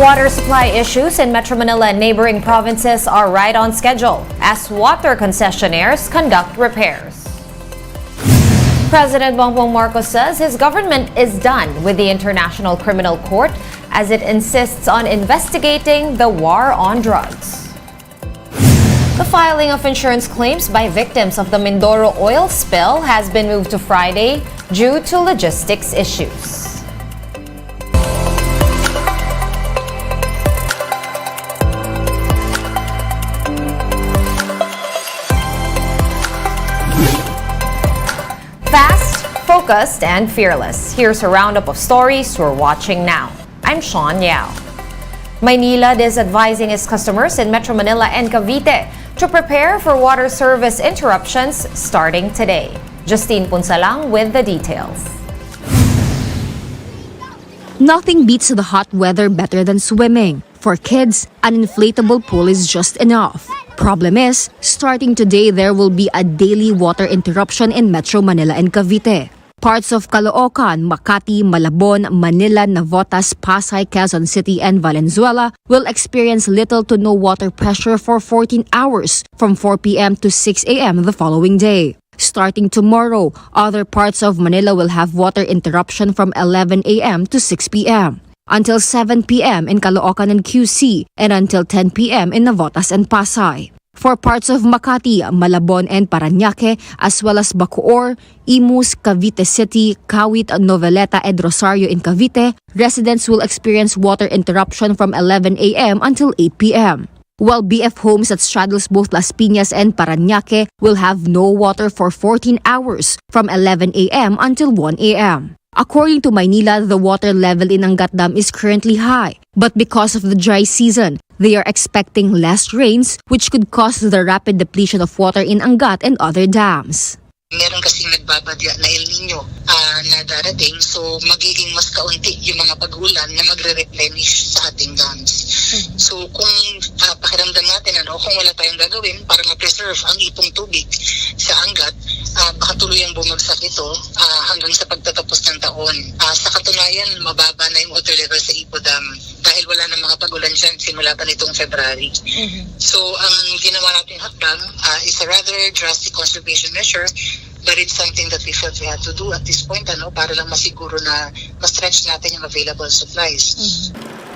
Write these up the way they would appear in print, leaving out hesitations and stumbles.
Water supply issues in Metro Manila and neighboring provinces are right on schedule as water concessionaires conduct repairs. President Bongbong Marcos says his government is done with the International Criminal Court as it insists on investigating the war on drugs. The filing of insurance claims by victims of the Mindoro oil spill has been moved to Friday due to logistics issues. Fast, focused, and fearless. Here's a roundup of stories we're watching now. I'm Sean Yao. Maynilad is advising its customers in Metro Manila and Cavite to prepare for water service interruptions starting today. Justine Punsalang with the details. Nothing beats the hot weather better than swimming. For kids, an inflatable pool is just enough. Problem is, starting today there will be a daily water interruption in Metro Manila and Cavite. Parts of Caloocan, Makati, Malabon, Manila, Navotas, Pasay, Quezon City, and Valenzuela will experience little to no water pressure for 14 hours from 4 p.m. to 6 a.m. the following day. Starting tomorrow, other parts of Manila will have water interruption from 11 a.m. to 6 p.m. until 7 p.m. in Caloocan and QC, and until 10 p.m. in Navotas and Pasay. For parts of Makati, Malabon, and Parañaque, as well as Bacoor, Imus, Cavite City, Kawit, Noveleta, and Rosario in Cavite, residents will experience water interruption from 11 a.m. until 8 p.m. While BF homes that straddles both Las Piñas and Parañaque will have no water for 14 hours from 11 a.m. until 1 a.m. According to Maynilad, the water level in Angat Dam is currently high, but because of the dry season, they are expecting less rains which could cause the rapid depletion of water in Angat and other dams. Meron kasing nagbabadya na El Nino na darating, so magiging mas kaunti yung mga pag-ulan na magre-replenish sa ating dams. So kung pakiramdam natin, kung wala tayong gagawin para ma-preserve ang ipong tubig sa Angat, baka tuluyang bumagsak ito hanggang sa pagtatapos ng taon. Sa katunayan, mababa na yung water level sa Ipo Dam dahil wala na mga pag-ulan dyan simula pa nitong February. So ang ginawa natin hakbang is a rather drastic conservation measure, but it's something that we felt we had to do at this point para lang masiguro na ma-stretch natin yung available supplies.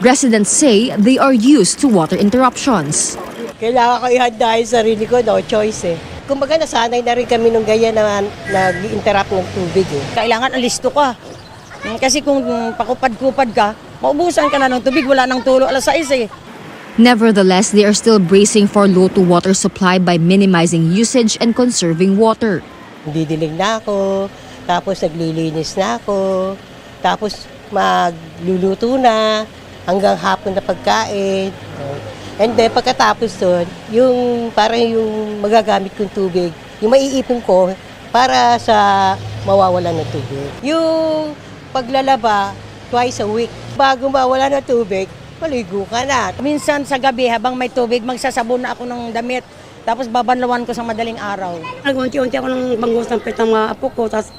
Residents say they are used to water interruptions. Kailangan ko ihanda yung sarili ko, no choice eh. Kumbaga nasanay na rin kami nung ganyan na nag-interrupt ng tubig eh. Kailangan alisto ka. Kasi kung pakupad-kupad ka, maubusan ka na ng tubig, wala nang tulo alas 6 eh. Nevertheless, they are still bracing for low to water supply by minimizing usage and conserving water. Didilig na ako, tapos naglilinis na ako, tapos magluluto na hanggang hapon na pagkain. And then pagkatapos doon, yung parang yung magagamit kong tubig, yung maiipon ko para sa mawawalan ng tubig. Yung paglalaba twice a week. Bago mawala ng tubig, maligo ka na. Minsan sa gabi habang may tubig, magsasabon na ako ng damit. Tapos babanlawan ko sa madaling araw. Nag-unti-unti ako ng bangus ng pet ng mga apo ko, tapos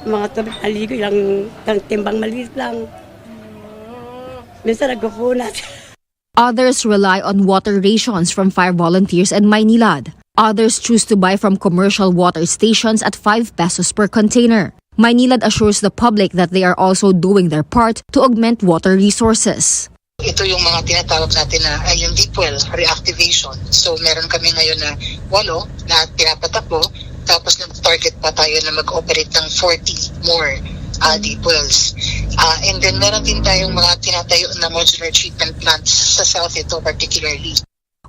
mga tubig naligo, ilang timbang maliit lang. Minsan nagkukunat. Others rely on water rations from fire volunteers and Maynilad. Others choose to buy from commercial water stations at 5 pesos per container. Maynilad assures the public that they are also doing their part to augment water resources. Ito yung mga tinatawag natin na yung deep well reactivation. So meron kami ngayon na 8 na pinapatakbo, tapos nag-target pa tayo na mag-operate ng 40 more deep wells. And then meron din tayong mga tinatayo na modular treatment plants sa south ito particularly.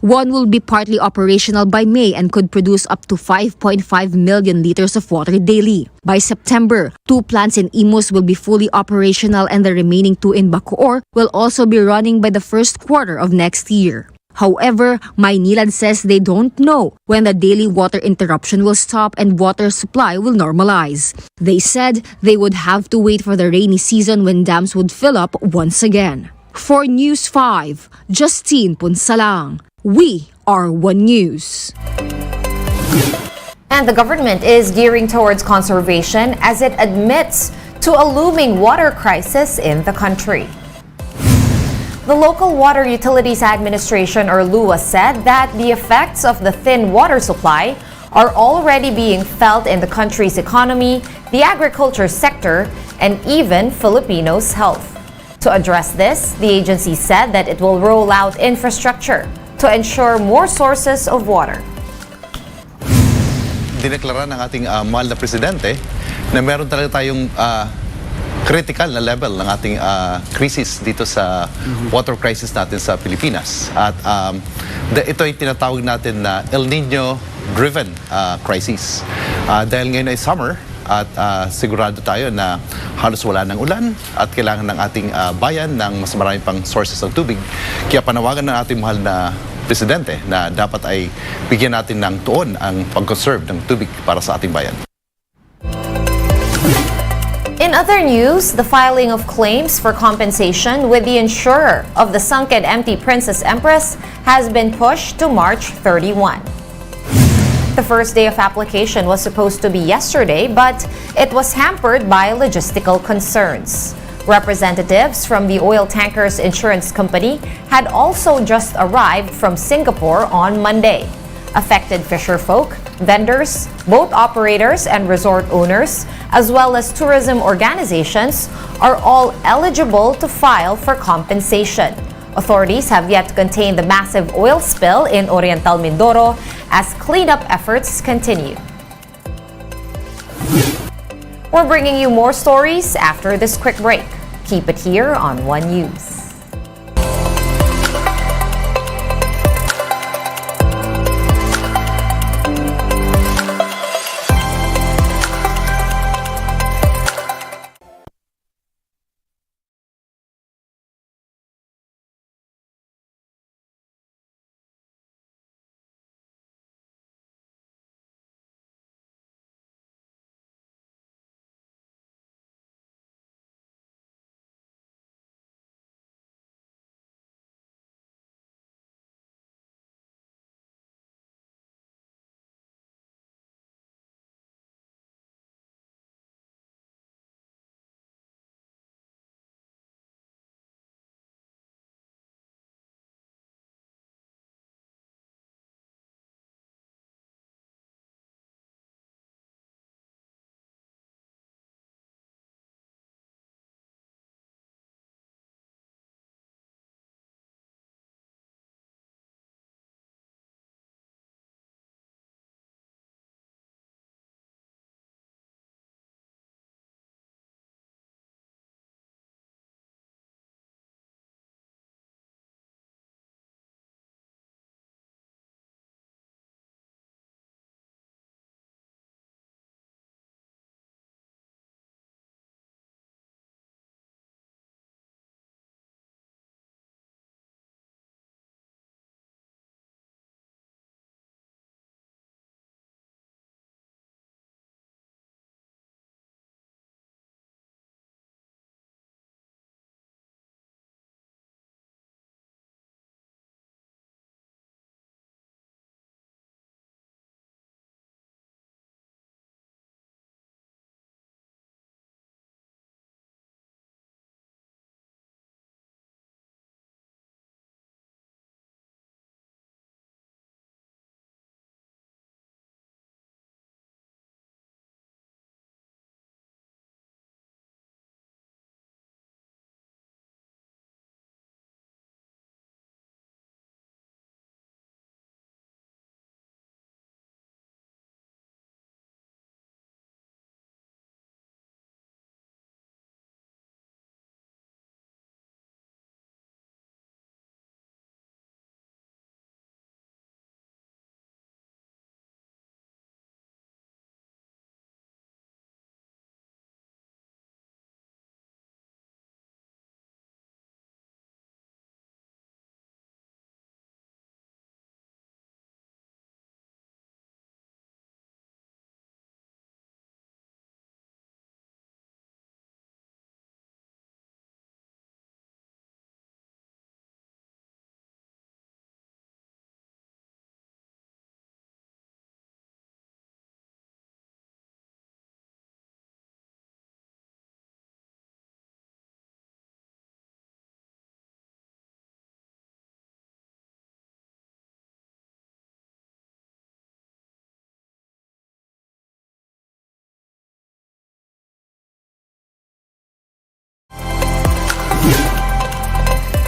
One will be partly operational by May and could produce up to 5.5 million liters of water daily. By September, 2 plants in Imus will be fully operational and the remaining 2 in Bacoor will also be running by the first quarter of next year. However, Maynilad says they don't know when the daily water interruption will stop and water supply will normalize. They said they would have to wait for the rainy season when dams would fill up once again. For News 5, Justine Punsalang. We are One News. And the government is gearing towards conservation as it admits to a looming water crisis in the country. The Local Water Utilities Administration, or LUA, said that the effects of the thin water supply are already being felt in the country's economy, the agriculture sector, and even Filipinos' health. To address this, the agency said that it will roll out infrastructure to ensure more sources of water. Dineklara ng ating mahal na presidente na meron talaga tayong critical na level ng ating crisis dito sa water crisis natin sa Pilipinas. At ito ay tinatawag natin na El Nino-driven crisis. Dahil ngayon ay summer at sigurado tayo na halos wala ng ulan at kailangan ng ating bayan ng mas marami pang sources ng tubig. Kaya panawagan ng ating mahal na presidente na dapat ay bigyan natin ng tuon ang pag-conserve ng tubig para sa ating bayan. In other news, the filing of claims for compensation with the insurer of the sunken MT Princess Empress has been pushed to March 31. The first day of application was supposed to be yesterday, but it was hampered by logistical concerns. Representatives from the oil tankers insurance company had also just arrived from Singapore on Monday. Affected fisherfolk, vendors, boat operators and resort owners, as well as tourism organizations, are all eligible to file for compensation. Authorities have yet to contain the massive oil spill in Oriental Mindoro as cleanup efforts continue. We're bringing you more stories after this quick break. Keep it here on One News.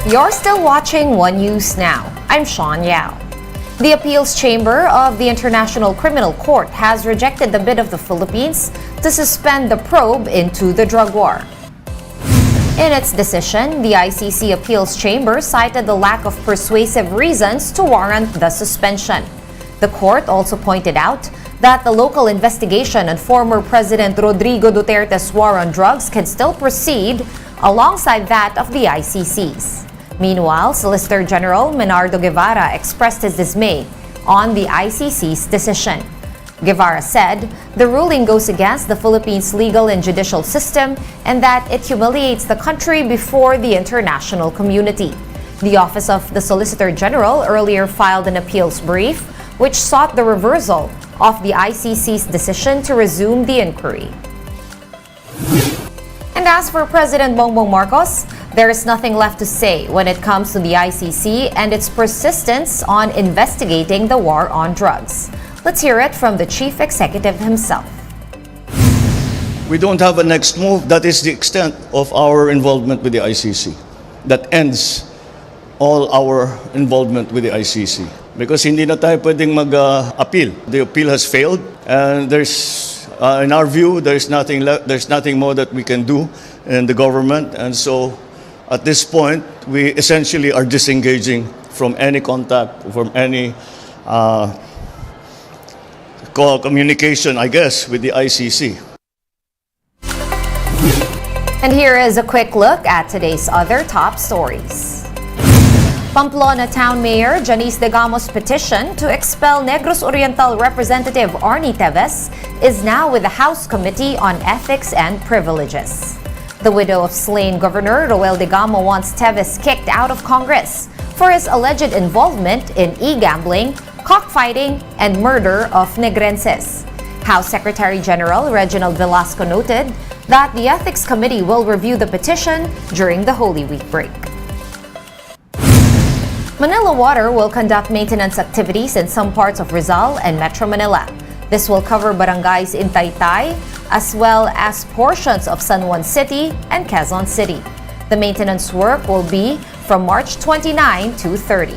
You're still watching One News Now. I'm Sean Yao. The Appeals Chamber of the International Criminal Court has rejected the bid of the Philippines to suspend the probe into the drug war. In its decision, the ICC Appeals Chamber cited the lack of persuasive reasons to warrant the suspension. The court also pointed out that the local investigation on former President Rodrigo Duterte's war on drugs can still proceed alongside that of the ICC's. Meanwhile, Solicitor General Menardo Guevara expressed his dismay on the ICC's decision. Guevara said the ruling goes against the Philippines' legal and judicial system and that it humiliates the country before the international community. The Office of the Solicitor General earlier filed an appeals brief which sought the reversal of the ICC's decision to resume the inquiry. And as for President Bongbong Marcos, there is nothing left to say when it comes to the ICC and its persistence on investigating the war on drugs. Let's hear it from the chief executive himself. We don't have a next move. That is the extent of our involvement with the ICC. That ends all our involvement with the ICC. Because hindi na tayo pwedeng mag-appeal. The appeal has failed and in our view, there's nothing more that we can do in the government. And so at this point, we essentially are disengaging from any contact, from any communication, I guess, with the ICC. And here is a quick look at today's other top stories. Pamplona Town Mayor Janice Degamo's petition to expel Negros Oriental Representative Arnie Teves is now with the House Committee on Ethics and Privileges. The widow of slain Governor Roel Degamo wants Teves kicked out of Congress for his alleged involvement in e-gambling, cockfighting, and murder of Negrenses. House Secretary General Reginald Velasco noted that the Ethics Committee will review the petition during the Holy Week break. Manila Water will conduct maintenance activities in some parts of Rizal and Metro Manila. This will cover barangays in Taytay as well as portions of San Juan City and Quezon City. The maintenance work will be from March 29 to 30.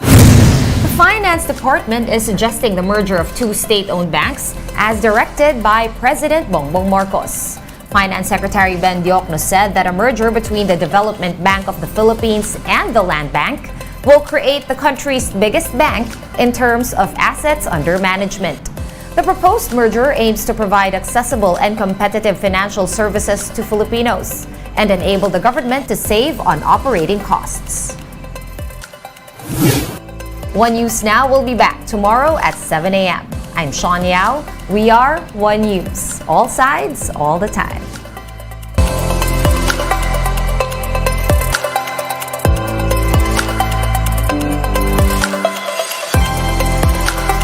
The Finance Department is suggesting the merger of two state-owned banks as directed by President Bongbong Marcos. Finance Secretary Ben Diokno said that a merger between the Development Bank of the Philippines and the Land Bank will create the country's biggest bank in terms of assets under management. The proposed merger aims to provide accessible and competitive financial services to Filipinos and enable the government to save on operating costs. One News Now will be back tomorrow at 7 a.m. I'm Sean Yao. We are One News. All sides, all the time.